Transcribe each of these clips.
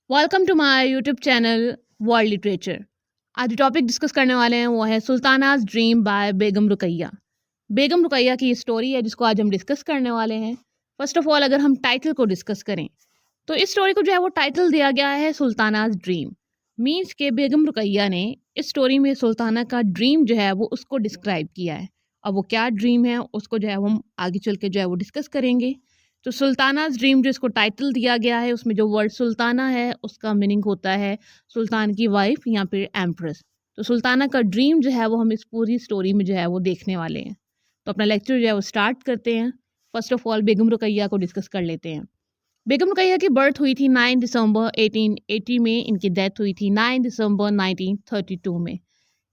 Welcome to my YouTube channel world literature. आज जो topic discuss करने वाले हैं वो है सुल्तानाज ड्रीम बाय बेगम रुकैया। बेगम रुकैया की स्टोरी है जिसको आज हम डिस्कस करने वाले हैं। फर्स्ट ऑफ ऑल अगर हम टाइटल को डिस्कस करें तो इस स्टोरी को जो है वो टाइटल दिया गया है सुल्तानाज ड्रीम। मीन्स के बेगम रुकैया ने इस स्टोरी में सुल्ताना का ड्रीम जो है वो उसको डिस्क्राइब किया है। अब वो क्या ड्रीम है उसको जो है वो हम आगे चल के जो है वो डिस्कस करेंगे। तो सुल्तानाज ड्रीम जो इसको टाइटल दिया गया है उसमें जो वर्ड सुल्ताना है उसका मीनिंग होता है सुल्तान की वाइफ या फिर एम्प्रेस। तो सुल्ताना का ड्रीम जो है वो हम इस पूरी स्टोरी में जो है वो देखने वाले हैं। तो अपना लेक्चर जो है वो स्टार्ट करते हैं। फर्स्ट ऑफ ऑल बेगम रुकैया को डिस्कस कर लेते हैं। बेगम रुकैया की बर्थ हुई थी 9 दिसंबर 1880 में। इनकी डेथ हुई थी 9 दिसंबर 1932 में।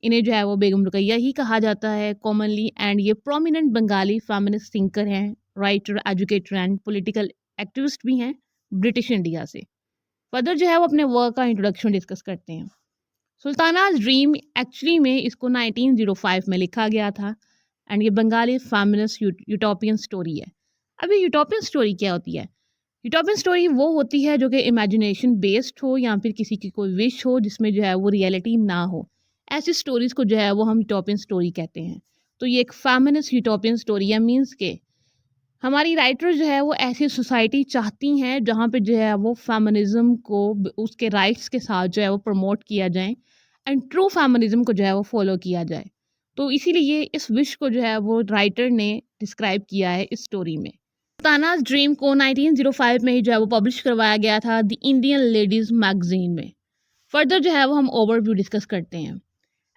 इन्हें जो है वो बेगम रुकैया ही कहा जाता है कॉमनली। एंड ये प्रोमिनेंट बंगाली फेमिनिस्ट थिंकर हैं, writer, educator and political activist भी हैं ब्रिटिश इंडिया से। फर्दर जो है वो अपने वर्क का इंट्रोडक्शन डिस्कस करते हैं। सुल्तानाज ड्रीम एक्चुअली में इसको 1905 में लिखा गया था। एंड ये बंगाली फेमिनिस्ट यूटोपियन स्टोरी है। अब ये यूटोपियन स्टोरी क्या होती है? यूटोपियन स्टोरी वो होती है जो कि इमेजिनेशन बेस्ड हो या फिर किसी की कोई विश हो जिसमें जो है वो रियलिटी ना हो। ऐसी स्टोरीज को जो है वो हम यूटोपियन स्टोरी कहते हैं। तो ये एक फेमिनिस्ट यूटोपियन स्टोरी है। मीन्स के हमारी राइटर जो है वो ऐसी सोसाइटी चाहती हैं जहाँ पे जो है वो फेमिनिज्म को उसके राइट्स के साथ जो है वो प्रमोट किया जाए एंड ट्रू फेमिनिज्म को जो है वो फॉलो किया जाए। तो इसीलिए इस विश को जो है वो राइटर ने डिस्क्राइब किया है इस स्टोरी में। सुल्तानाज ड्रीम को 1905 में ही जो है वो पब्लिश करवाया गया था द इंडियन लेडीज मैगजीन में। फर्दर जो है वो हम ओवरव्यू डिस्कस करते हैं।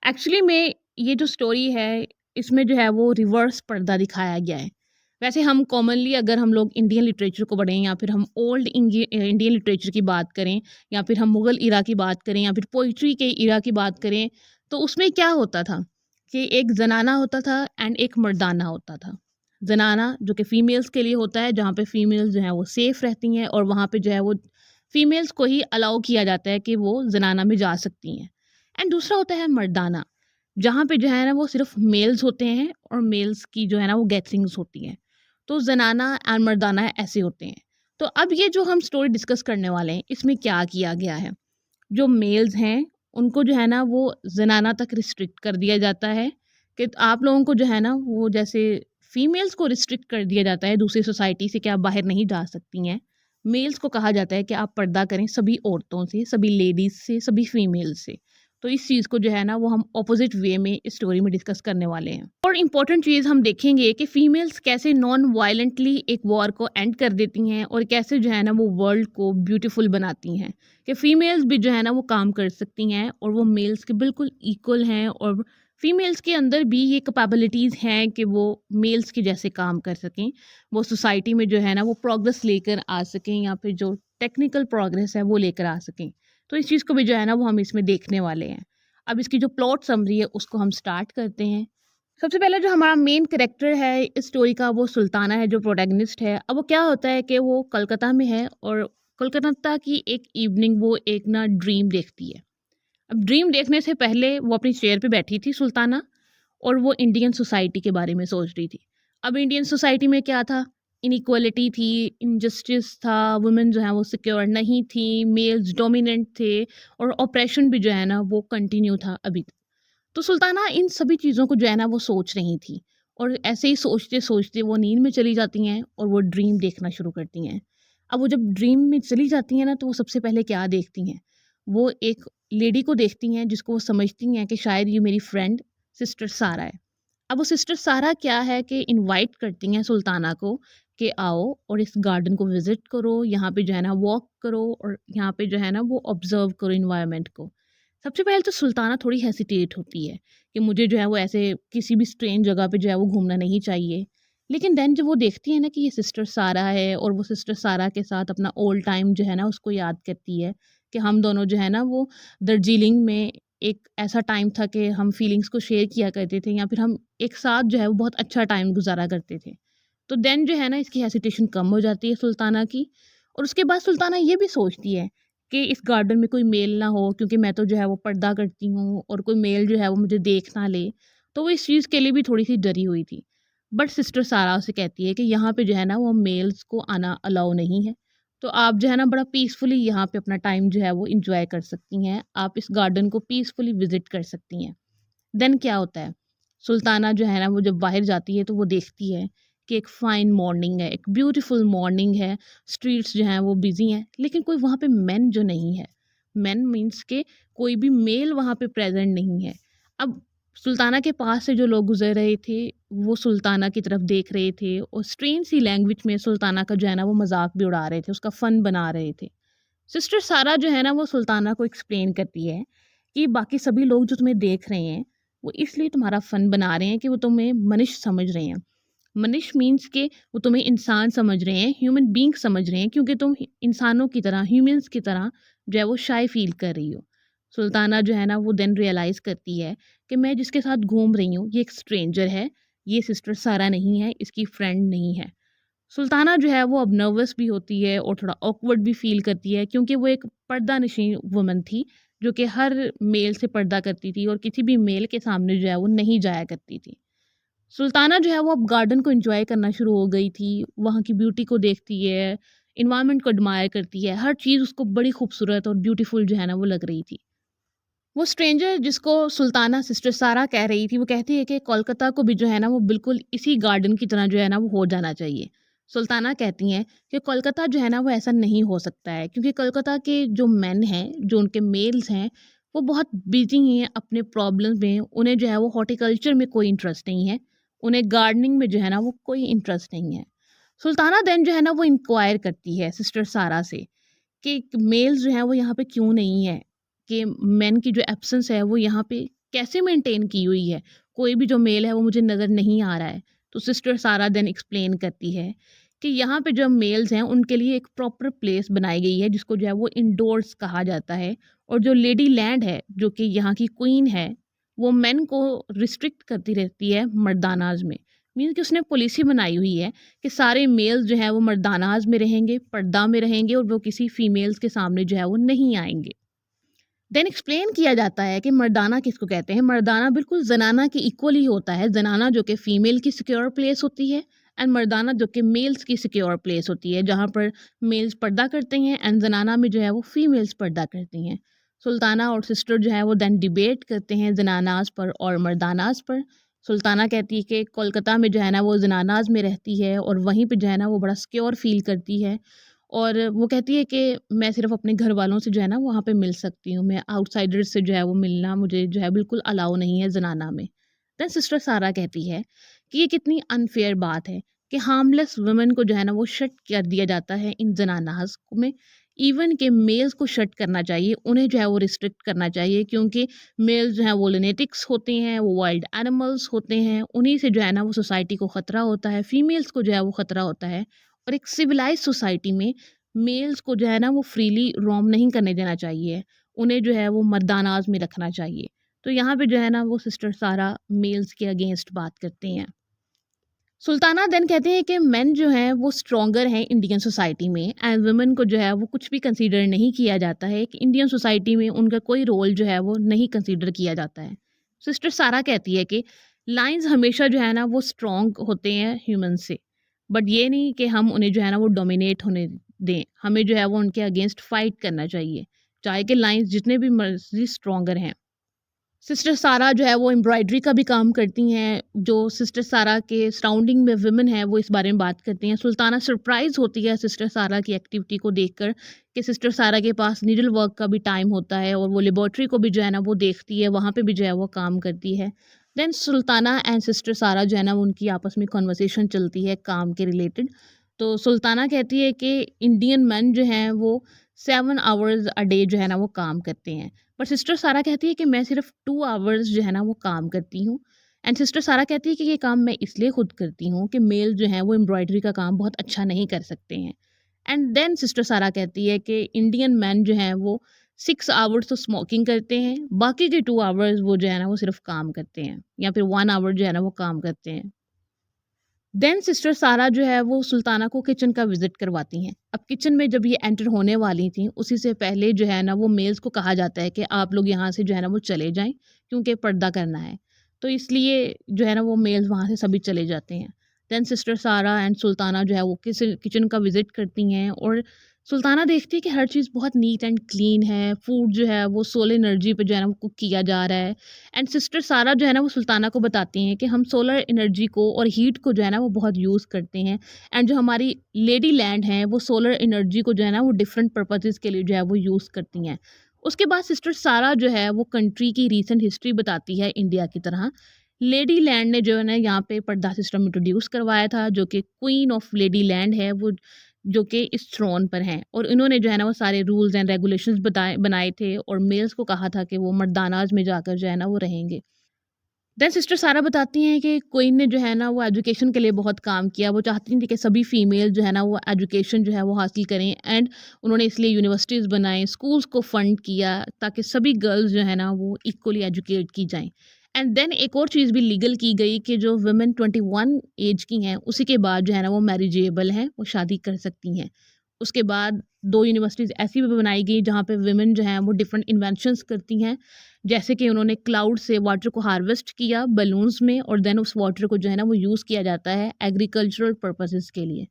एक्चुअली में ये जो स्टोरी है इसमें जो है वो रिवर्स पर्दा दिखाया गया है। वैसे हम कॉमनली अगर हम लोग इंडियन लिटरेचर को पढ़ें या फिर हम ओल्ड इंडियन लिटरेचर की बात करें या फिर हम मुग़ल इरा की बात करें या फिर पोइट्री के इरा की बात करें तो उसमें क्या होता था कि एक जनाना होता था एंड एक मर्दाना होता था। जनाना जो कि फ़ीमेल्स के लिए होता है जहाँ पे फ़ीमेल्स जो हैं वो सेफ़ रहती हैं और वहाँ पे जो है वो फ़ीमेल्स को ही अलाउ किया जाता है कि वो जनाना में जा सकती हैं। एंड दूसरा होता है मर्दाना जहाँ पे जो है ना वो सिर्फ मेल्स होते हैं और मेल्स की जो है ना वो गैदरिंग्स होती हैं। तो जनाना एंड मर्दाना ऐसे होते हैं। तो अब ये जो हम स्टोरी डिस्कस करने वाले हैं इसमें क्या किया गया है, जो मेल्स हैं उनको जो है ना वो जनाना तक रिस्ट्रिक्ट कर दिया जाता है कि आप लोगों को जो है ना वो जैसे फीमेल्स को रिस्ट्रिक्ट कर दिया जाता है दूसरी सोसाइटी से कि आप बाहर नहीं जा सकती हैं। मेल्स को कहा जाता है कि आप पर्दा करें सभी औरतों से, सभी लेडीज़ से, सभी फीमेल्स से। तो इस चीज़ को जो है ना वो हम ऑपोजिट वे में इस स्टोरी में डिस्कस करने वाले हैं। और इम्पॉर्टेंट चीज़ हम देखेंगे कि फीमेल्स कैसे नॉन वायलेंटली एक वॉर को एंड कर देती हैं और कैसे जो है ना वो वर्ल्ड को ब्यूटीफुल बनाती हैं कि फीमेल्स भी जो है ना वो काम कर सकती हैं और वो मेल्स के बिल्कुल इक्वल हैं और फीमेल्स के अंदर भी ये कैपेबिलिटीज़ हैं कि वो मेल्स के जैसे काम कर सकें, वो सोसाइटी में जो है ना वो प्रोग्रेस लेकर आ सकें या फिर जो टेक्निकल प्रोग्रेस है वो लेकर आ सकें। तो इस चीज़ को भी जो है ना वो हम इसमें देखने वाले हैं। अब इसकी जो प्लॉट समरी है उसको हम स्टार्ट करते हैं। सबसे पहले जो हमारा मेन कैरेक्टर है इस स्टोरी का वो सुल्ताना है जो प्रोटैगनिस्ट है। अब वो क्या होता है कि वो कलकत्ता में है और कोलकाता की एक इवनिंग वो एक ना ड्रीम देखती है। अब ड्रीम देखने से पहले वो अपनी चेयर पे बैठी थी सुल्ताना और वो इंडियन सोसाइटी के बारे में सोच रही थी। अब इंडियन सोसाइटी में क्या था? इनइक्वालिटी थी, इनजस्टिस था, वुमेन जो है वो सिक्योर नहीं थी, मेल्स डोमिनेंट थे और ऑपरेशन भी जो है ना वो कंटिन्यू था अभी तक। तो सुल्ताना इन सभी चीज़ों को जो है ना वो सोच रही थी और ऐसे ही सोचते-सोचते वो नींद में चली जाती हैं और वो ड्रीम देखना शुरू करती हैं। अब वो जब ड्रीम में चली जाती हैं ना तो वो सबसे पहले क्या देखती हैं? वो एक लेडी को देखती हैं जिसको वो समझती हैं कि शायद ये मेरी फ्रेंड सिस्टर सारा है। अब वो सिस्टर सारा क्या है कि इनवाइट करती हैं सुल्ताना को कि आओ और इस गार्डन को विज़िट करो, यहाँ पे जो है ना वॉक करो और यहाँ पे जो है ना वो ऑब्ज़र्व करो एनवायरनमेंट को। सबसे पहले तो सुल्ताना थोड़ी हेसिटेट होती है कि मुझे जो है वो ऐसे किसी भी स्ट्रेंज जगह पे जो है वो घूमना नहीं चाहिए। लेकिन देन जब वो देखती है ना कि ये सिस्टर सारा है और वो सिस्टर सारा के साथ अपना ओल्ड टाइम जो है ना उसको याद करती है कि हम दोनों जो है ना वो दार्जिलिंग में एक ऐसा टाइम था कि हम फीलिंग्स को शेयर किया करते थे या फिर हम एक साथ जो है वो बहुत अच्छा टाइम गुजारा करते थे। तो देन जो है ना इसकी हेसिटेशन कम हो जाती है सुल्ताना की। और उसके बाद सुल्ताना ये भी सोचती है कि इस गार्डन में कोई मेल ना हो क्योंकि मैं तो जो है वो पर्दा करती हूँ और कोई मेल जो है वो मुझे देख ना ले। तो वो इस चीज़ के लिए भी थोड़ी सी डरी हुई थी। बट सिस्टर सारा उसे कहती है कि यहाँ पे जो है ना वो मेल्स को आना अलाउ नहीं है। तो आप जो है ना बड़ा पीसफुली यहाँ पे अपना टाइम जो है वो एन्जॉय कर सकती हैं। आप इस गार्डन को पीसफुली विज़िट कर सकती हैं। देन क्या होता है, सुल्ताना जो है ना वो जब बाहर जाती है तो वो देखती है कि एक फाइन मॉर्निंग है, एक ब्यूटीफुल मॉर्निंग है, स्ट्रीट्स जो हैं वो बिजी हैं, लेकिन कोई वहाँ पे मेन जो नहीं है। मेन मीन्स के कोई भी मेल वहाँ पे प्रेजेंट नहीं है। अब सुल्ताना के पास से जो लोग गुजर रहे थे, वो सुल्ताना की तरफ देख रहे थे और स्ट्रेंज सी लैंग्वेज में सुल्ताना का जो है ना वो मजाक भी उड़ा रहे थे, उसका फन बना रहे थे। सिस्टर सारा जो है ना वो सुल्ताना को एक्सप्लेन करती है कि बाकी सभी लोग जो तुम्हें देख रहे हैं, वो इसलिए तुम्हारा फ़न बना रहे हैं कि वो तुम्हें मनुष्य समझ रहे हैं। मनुष्य मीन्स के वो तुम्हें इंसान समझ रहे हैं, ह्यूमन बीइंग समझ रहे हैं, क्योंकि तुम इंसानों की तरह, ह्यूमन्स की तरह जो है वो शाय फ़ील कर रही हो। सुल्ताना जो है ना वो देन रियलाइज़ करती है कि मैं जिसके साथ घूम रही हूँ, ये एक स्ट्रेंजर है, ये सिस्टर सारा नहीं है, इसकी फ्रेंड नहीं है। सुल्ताना जो है वो अब नर्वस भी होती है और थोड़ा ऑकवर्ड भी फ़ील करती है, क्योंकि वो एक पर्दानशीन वुमन थी, जो कि हर मेल से पर्दा करती थी और किसी भी मेल के सामने जो है वो नहीं जाया करती थी। सुल्ताना जो है वो अब गार्डन को एन्जॉय करना शुरू हो गई थी, वहाँ की ब्यूटी को देखती है, एनवायरनमेंट को एडमायर करती है, हर चीज़ उसको बड़ी खूबसूरत और ब्यूटीफुल जो है ना वो लग रही थी। वो स्ट्रेंजर जिसको सुल्ताना सिस्टर सारा कह रही थी, वो कहती है कि कोलकाता को भी जो है ना वो बिल्कुल इसी गार्डन की तरह जो है ना वो हो जाना चाहिए। सुल्ताना कहती हैं कि कोलकाता जो है ना वो ऐसा नहीं हो सकता है, क्योंकि कोलकाता के जो मेन हैं, जो उनके मेल्स हैं, वो बहुत बिजी हैं अपने प्रॉब्लम्स में। उन्हें जो है वो हॉर्टिकल्चर में कोई इंटरेस्ट नहीं है, उन्हें गार्डनिंग में जो है ना वो कोई इंटरेस्ट नहीं है। सुल्ताना देन जो है ना वो इंक्वायर करती है सिस्टर सारा से कि मेल्स जो हैं वो यहाँ पे क्यों नहीं है, कि मेन की जो एब्सेंस है वो यहाँ पे कैसे मेंटेन की हुई है, कोई भी जो मेल है वो मुझे नज़र नहीं आ रहा है। तो सिस्टर सारा देन एक्सप्लेन करती है कि यहाँ पे जो मेल्स हैं उनके लिए एक प्रॉपर प्लेस बनाई गई है, जिसको जो है वो इंडोर्स कहा जाता है। और जो लेडी लैंड है, जो कि यहाँ की क्वीन है, वो मेन को रिस्ट्रिक्ट करती रहती है मर्दानाज में। मीन कि उसने पॉलिसी बनाई हुई है कि सारे मेल्स जो हैं वो मर्दानाज में रहेंगे, पर्दा में रहेंगे और वो किसी फीमेल्स के सामने जो है वो नहीं आएँगे। देन एक्सप्लेन किया जाता है कि मर्दाना किसको कहते हैं। मर्दाना बिल्कुल ज़नाना के इक्वल ही होता है। ज़नाना जो कि फीमेल की सिक्योर प्लेस होती है, एंड मर्दाना जो कि मेल्स की सिक्योर प्लेस होती है, जहाँ पर मेल्स पर्दा करते हैं एंड ज़नाना में जो है वो फीमेल्स पर्दा करती हैं। सुल्ताना और सिस्टर जो है वो देन डिबेट करते हैं ज़नानाज़ पर और मर्दानाज़ पर। सुल्ताना कहती है कि कोलकाता में जो है ना वो ज़नानाज़ में रहती है और वहीं पे जो है ना वो बड़ा सिक्योर फ़ील करती है। और वो कहती है कि मैं सिर्फ़ अपने घर वालों से जो है ना वहाँ पे मिल सकती हूँ, मैं आउटसाइडर्स से जो है वो मिलना मुझे जो है बिल्कुल अलाउ नहीं है ज़नाना में। देन सिस्टर सारा कहती है कि ये कितनी अनफ़ेयर बात है कि हार्मलेस वुमेन को जो है ना वो शट कर दिया जाता है इन ज़नानाज़ में। इवन के मेल्स को शट करना चाहिए, उन्हें जो है वो रिस्ट्रिक्ट करना चाहिए, क्योंकि मेल्स जो हैं वो लुनेटिक्स होते हैं, वो वाइल्ड एनिमल्स होते हैं, उन्हीं से जो है ना वो सोसाइटी को ख़तरा होता है, फीमेल्स को जो है वो ख़तरा होता है। और एक सिविलाइज्ड सोसाइटी में मेल्स को जो है ना वो फ्रीली रोम नहीं करने देना चाहिए। उन्हें जो है वो मर्दानाज़ में रखना चाहिए। तो यहाँ पे जो है ना वो सिस्टर सारा मेल्स के अगेंस्ट बात करती हैं। सुल्ताना देन कहते हैं कि मेन जो हैं वो स्ट्रॉन्गर हैं इंडियन सोसाइटी में, एंड वुमेन को जो है वो कुछ भी कंसीडर नहीं किया जाता है, कि इंडियन सोसाइटी में उनका कोई रोल जो है वो नहीं कंसीडर किया जाता है। सिस्टर सारा कहती है कि लाइंस हमेशा जो है ना वो स्ट्रॉन्ग होते हैं ह्यूमन से, बट ये नहीं कि हम उन्हें जो है ना वो डोमिनेट होने दें, हमें जो है वो उनके अगेंस्ट फाइट करना चाहिए, चाहे कि लाइंस जितने भी मर्जी स्ट्रॉन्गर हैं। सिस्टर सारा जो है वो एम्ब्रॉयडरी का भी काम करती हैं। जो सिस्टर सारा के सराउंडिंग में वुमेन है वो इस बारे में बात करती हैं। सुल्ताना सरप्राइज़ होती है सिस्टर सारा की एक्टिविटी को देखकर, कि सिस्टर सारा के पास नीडल वर्क का भी टाइम होता है और वो लेबॉर्ट्री को भी जो है ना वो देखती है, वहाँ पे भी जो है वो काम करती है। देन सुल्ताना एंड सिस्टर सारा जो है ना उनकी आपस में कन्वर्सेशन चलती है काम के रिलेटेड। तो सुल्ताना कहती है कि इंडियन मैन जो हैं वो 7 आवर्स अ डे जो है ना वो काम करते हैं। पर सिस्टर सारा कहती है कि मैं सिर्फ 2 आवर्स जो है ना वो काम करती हूँ। एंड सिस्टर सारा कहती है कि ये काम मैं इसलिए खुद करती हूँ कि मेल जो हैं वो एम्ब्रॉयडरी का काम बहुत अच्छा नहीं कर सकते हैं। एंड देन सिस्टर सारा कहती है कि इंडियन मैन जो हैं वो 6 आवर्स तो स्मोकिंग करते हैं, बाकी के 2 आवर्स वो जो है ना वो सिर्फ काम करते हैं, या फिर 1 आवर जो है ना वो काम करते हैं। देन सिस्टर सारा जो है वो सुल्ताना को किचन का विज़िट करवाती हैं। अब किचन में जब ये एंटर होने वाली थी, उसी से पहले जो है ना वो मेल्स को कहा जाता है कि आप लोग यहाँ से जो है ना वो चले जाएँ, क्योंकि पर्दा करना है। तो इसलिए जो है ना वो मेल्स वहाँ से सभी चले जाते हैं। देन सिस्टर सारा एंड सुल्ताना जो है वो किचन का विज़िट करती हैं और सुल्ताना देखती है कि हर चीज़ बहुत नीट एंड क्लीन है, फूड जो है वो सोलर एनर्जी पे जो है ना वो कुक किया जा रहा है। एंड सिस्टर सारा जो है ना वो सुल्ताना को बताती हैं कि हम सोलर एनर्जी को और हीट को जो है ना वो बहुत यूज़ करते हैं। एंड जो हमारी लेडी लैंड है वो सोलर एनर्जी को जो है ना वो डिफरेंट पर्पसेस के लिए जो है वो यूज़ करती हैं। उसके बाद सिस्टर सारा जो है वो कंट्री की रीसेंट हिस्ट्री बताती है इंडिया की तरह। लेडी लैंड ने जो है ना यहाँ पे पर्दा सिस्टम इंट्रोड्यूस करवाया था, जो कि क्वीन ऑफ लेडी लैंड है वो, जो कि इस थ्रोन पर हैं। और इन्होंने जो है ना वो सारे रूल्स एंड रेगुलेशंस बताए बनाए थे और मेल्स को कहा था कि वो मर्दानाज में जाकर जो है ना वो रहेंगे। देन सिस्टर सारा बताती हैं कि क्वीन ने जो है ना वो एजुकेशन के लिए बहुत काम किया। वो चाहती थी कि सभी फीमेल जो है ना वो एजुकेशन जो है वो हासिल करें। एंड उन्होंने इसलिए यूनिवर्सिटीज़ बनाए, स्कूल्स को फंड किया ताकि सभी गर्ल्स जो है ना वो इक्वली एजुकेट की जाएं। एंड देन एक और चीज़ भी लीगल की गई कि जो वुमेन 21 एज की हैं उसी के बाद जो है ना वो मैरिजेबल हैं, वो शादी कर सकती हैं। उसके बाद 2 यूनिवर्सिटीज़ ऐसी भी बनाई गई जहाँ पे वुमेन जो हैं वो डिफरेंट इन्वेंशंस करती हैं। जैसे कि उन्होंने क्लाउड से वाटर को हार्वेस्ट किया बलून्स में, और देन उस वाटर को जो है ना वो यूज़ किया जाता है एग्रीकल्चरल पर्पसेस के लिए।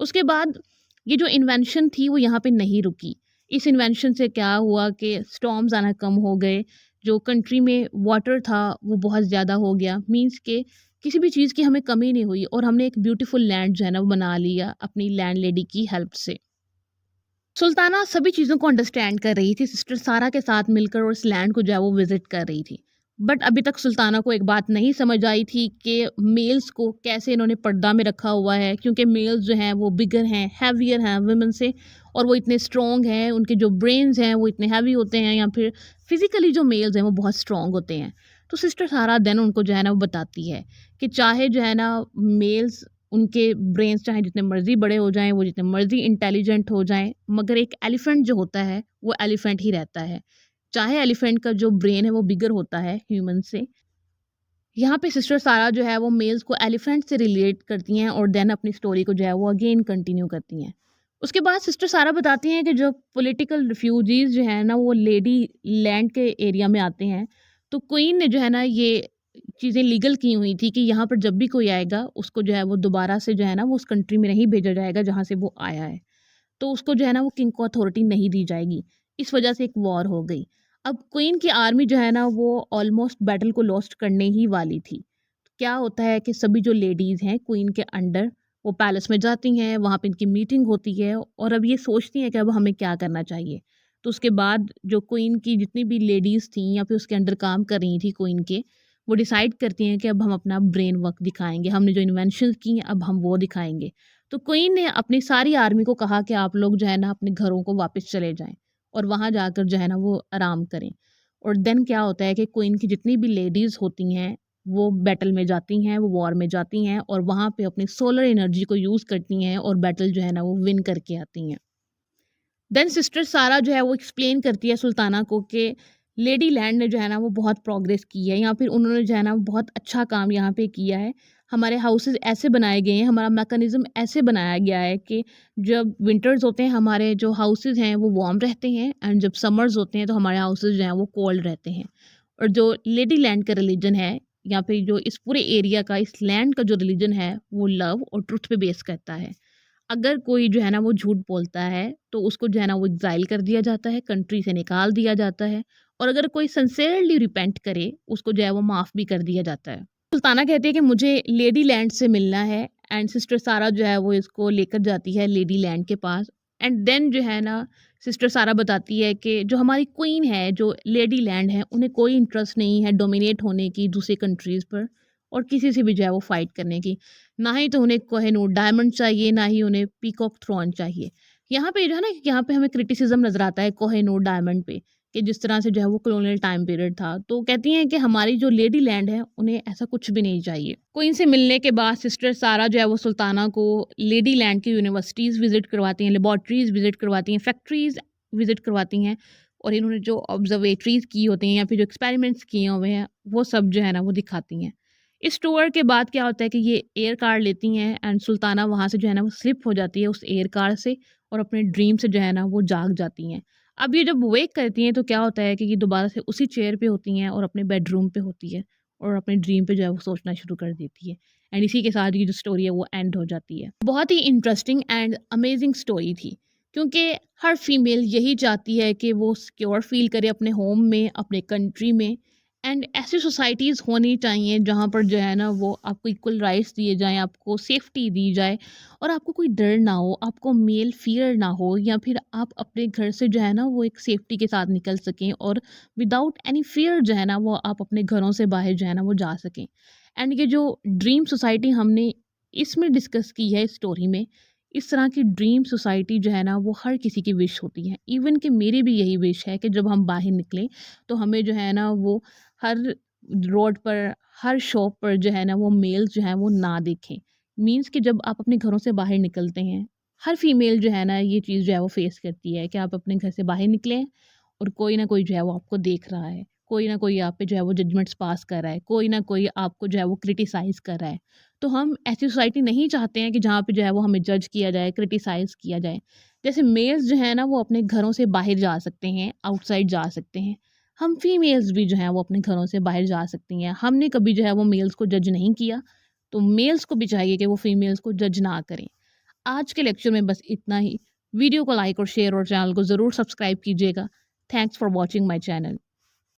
उसके बाद ये जो इन्वेंशन थी वो यहाँ पे नहीं रुकी। इस इन्वेंशन से क्या हुआ कि स्टॉर्म्स आना कम हो गए, जो कंट्री में वाटर था वो बहुत ज़्यादा हो गया, मीन्स के किसी भी चीज़ की हमें कमी नहीं हुई और हमने एक ब्यूटीफुल लैंड जो है ना वो बना लिया अपनी लैंड लेडी की हेल्प से। सुल्ताना सभी चीज़ों को अंडरस्टैंड कर रही थी, सिस्टर सारा के साथ मिलकर और इस लैंड को जो है वो विज़िट कर रही थी। बट अभी तक सुल्ताना को एक बात नहीं समझ आई थी कि मेल्स को कैसे इन्होंने पर्दा में रखा हुआ है, क्योंकि मेल्स जो हैं वो बिगर हैं, हैवियर हैं वुमेन से, और वो इतने स्ट्रॉन्ग हैं, उनके जो ब्रेन्स हैं वो इतने हैवी होते हैं, या फिर फिज़िकली जो मेल्स हैं वो बहुत स्ट्रॉन्ग होते हैं। तो सिस्टर सारा देन उनको जो है ना वो बताती है कि चाहे जो है ना मेल्स, उनके ब्रेन्स चाहे जितने मर्ज़ी बड़े हो जाएँ, वो जितने मर्ज़ी इंटेलिजेंट हो जाएँ, मगर एक एलिफेंट जो होता है, वो एलिफेंट ही रहता है। चाहे एलिफेंट का जो ब्रेन है वो बिगर होता है ह्यूमन से। यहाँ पे सिस्टर सारा जो है वो मेल्स को एलिफेंट से रिलेट करती हैं और देन अपनी स्टोरी को जो है वो अगेन कंटिन्यू करती हैं। उसके बाद सिस्टर सारा बताती हैं कि जो पॉलिटिकल रिफ्यूजीज़ जो हैं ना वो लेडी लैंड के एरिया में आते हैं, तो क्वीन ने जो है ना ये चीज़ें लीगल की हुई थी कि यहाँ पर जब भी कोई आएगा उसको जो है वो दोबारा से जो है ना वो उस कंट्री में नहीं भेजा जाएगा जहाँ से वो आया है। तो उसको जो है ना वो किंग को अथॉरिटी नहीं दी जाएगी। इस वजह से एक वॉर हो गई। अब क्वीन की आर्मी जो है ना वो ऑलमोस्ट बैटल को लॉस्ट करने ही वाली थी। क्या होता है कि सभी जो लेडीज़ हैं क्वीन के अंडर, वो पैलेस में जाती हैं, वहाँ पे इनकी मीटिंग होती है और अब ये सोचती हैं कि अब हमें क्या करना चाहिए। तो उसके बाद जो क्वीन की जितनी भी लेडीज़ थीं या फिर उसके अंडर काम कर रही थी क्वीन के, वो डिसाइड करती हैं कि अब हम अपना ब्रेन वर्क दिखाएँगे, हमने जो इन्वेंशंस की हैं अब हम वो दिखाएँगे। तो क्वीन ने अपनी सारी आर्मी को कहा कि आप लोग जो है ना अपने घरों को वापस चले जाएँ और वहाँ जाकर जो है ना वो आराम करें। और देन क्या होता है कि क्वीन की जितनी भी लेडीज़ होती हैं वो बैटल में जाती हैं, वो वॉर में जाती हैं और वहाँ पे अपनी सोलर एनर्जी को यूज़ करती हैं और बैटल जो है ना वो विन करके आती हैं। देन सिस्टर सारा जो है वो एक्सप्लेन करती है सुल्ताना को कि लेडी लैंड ने जो है ना वो बहुत प्रोग्रेस की है, या फिर उन्होंने जो है ना बहुत अच्छा काम यहाँ पे किया है। हमारे हाउसेस ऐसे बनाए गए हैं, हमारा मैकेनिज़्म ऐसे बनाया गया है कि जब विंटर्स होते हैं हमारे जो हाउसेस हैं वो वार्म रहते हैं, एंड जब समर्स होते हैं तो हमारे हाउसेस जो हैं वो कोल्ड रहते हैं। और जो लेडी लैंड का रिलीजन है, या फिर जो इस पूरे एरिया का, इस लैंड का जो रिलीजन है, वो लव और ट्रुथ पे बेस करता है। अगर कोई जो है ना वो झूठ बोलता है तो उसको जो है ना वो एग्ज़ाइल कर दिया जाता है, कंट्री से निकाल दिया जाता है, और अगर कोई सिंसियरली रिपेंट करे उसको जो है वो माफ़ भी कर दिया जाता है। सुल्ताना कहती है कि मुझे लेडी लैंड से मिलना है, एंड सिस्टर सारा जो है वो इसको लेकर जाती है लेडी लैंड के पास। एंड देन जो है ना सिस्टर सारा बताती है कि जो हमारी क्वीन है, जो लेडी लैंड है, उन्हें कोई इंटरेस्ट नहीं है डोमिनेट होने की दूसरी कंट्रीज़ पर और किसी से भी जो है वो फ़ाइट करने की। ना ही तो उन्हें कोहिनूर डायमंड चाहिए, ना ही उन्हें पीकॉक थ्रॉन चाहिए। यहाँ पे जो है ना, यहाँ पे हमें क्रिटिसिज्म नज़र आता है कोहिनूर डायमंड पे, कि जिस तरह से जो है वो कॉलोनियल टाइम पीरियड था। तो कहती हैं कि हमारी जो लेडी लैंड है, उन्हें ऐसा कुछ भी नहीं चाहिए। क्वीन से मिलने के बाद सिस्टर सारा जो है वो सुल्ताना को लेडी लैंड की यूनिवर्सिटीज़ विज़िट करवाती हैं, लेबॉर्ट्रीज़ विज़िट करवाती हैं, फैक्ट्रीज़ विज़िट करवाती हैं, और इन्होंने जो ऑब्जर्वेटरीज़ की होती हैं या फिर जो एक्सपेरिमेंट्स किए हुए हैं, वो सब जो है ना वो दिखाती हैं। इस टूर के बाद क्या होता है कि ये एयर कार लेती हैं, एंड सुल्ताना वहाँ से जो है ना वो स्लिप हो जाती है उस एयर कार से, और अपने ड्रीम से जो है ना वो जाग जाती हैं। अब ये जब वेक करती हैं तो क्या होता है कि ये दोबारा से उसी चेयर पे होती हैं और अपने बेडरूम पे होती है, और अपने ड्रीम पे जो है वो सोचना शुरू कर देती है। एंड इसी के साथ ये जो स्टोरी है वो एंड हो जाती है। बहुत ही इंटरेस्टिंग एंड अमेजिंग स्टोरी थी। क्योंकि हर फीमेल यही चाहती है कि वो सिक्योर फील करे अपने होम में, अपने कंट्री में। एंड ऐसी सोसाइटीज़ होनी चाहिए जहाँ पर जो है ना वो आपको इक्वल राइट्स दिए जाएँ, आपको सेफ्टी दी जाए और आपको कोई डर ना हो, आपको मेल फ़ियर ना हो, या फिर आप अपने घर से जो है ना वो एक सेफ्टी के साथ निकल सकें और विदाउट एनी फ़ियर जो है ना वो आप अपने घरों से बाहर जो है ना वो जा सकें। एंड ये जो ड्रीम सोसाइटी हमने इसमें डिस्कस की है स्टोरी में, इस तरह की ड्रीम सोसाइटी जो है ना वो हर किसी की विश होती है। इवन कि मेरी भी यही विश है कि जब हम बाहर निकलें तो हमें जो है ना वो हर रोड पर, हर शॉप पर जो है ना वो मेल्स जो हैं वो ना देखें। मीन्स कि जब आप अपने घरों से बाहर निकलते हैं, हर फीमेल जो है ना ये चीज़ जो है वो फेस करती है कि आप अपने घर से बाहर निकले और कोई ना कोई जो है वो आपको देख रहा है, कोई ना कोई आप पे जो है वो जजमेंट्स पास कर रहा है, कोई ना कोई आपको जो है वो क्रिटिसाइज़ कर रहा है। तो हम ऐसी सोसाइटी नहीं चाहते हैं कि जहाँ पे जो है वो हमें जज किया जाए, क्रिटिसाइज़ किया जाए। जैसे मेल्स जो है ना वो अपने घरों से बाहर जा सकते हैं, आउटसाइड जा सकते हैं। हम फीमेल्स भी जो हैं वो अपने घरों से बाहर जा सकती हैं। हमने कभी जो है वो मेल्स को जज नहीं किया, तो मेल्स को भी चाहिए कि वो फीमेल्स को जज ना करें। आज के लेक्चर में बस इतना ही। वीडियो को लाइक और शेयर और चैनल को ज़रूर सब्सक्राइब कीजिएगा। Thanks for watching my channel.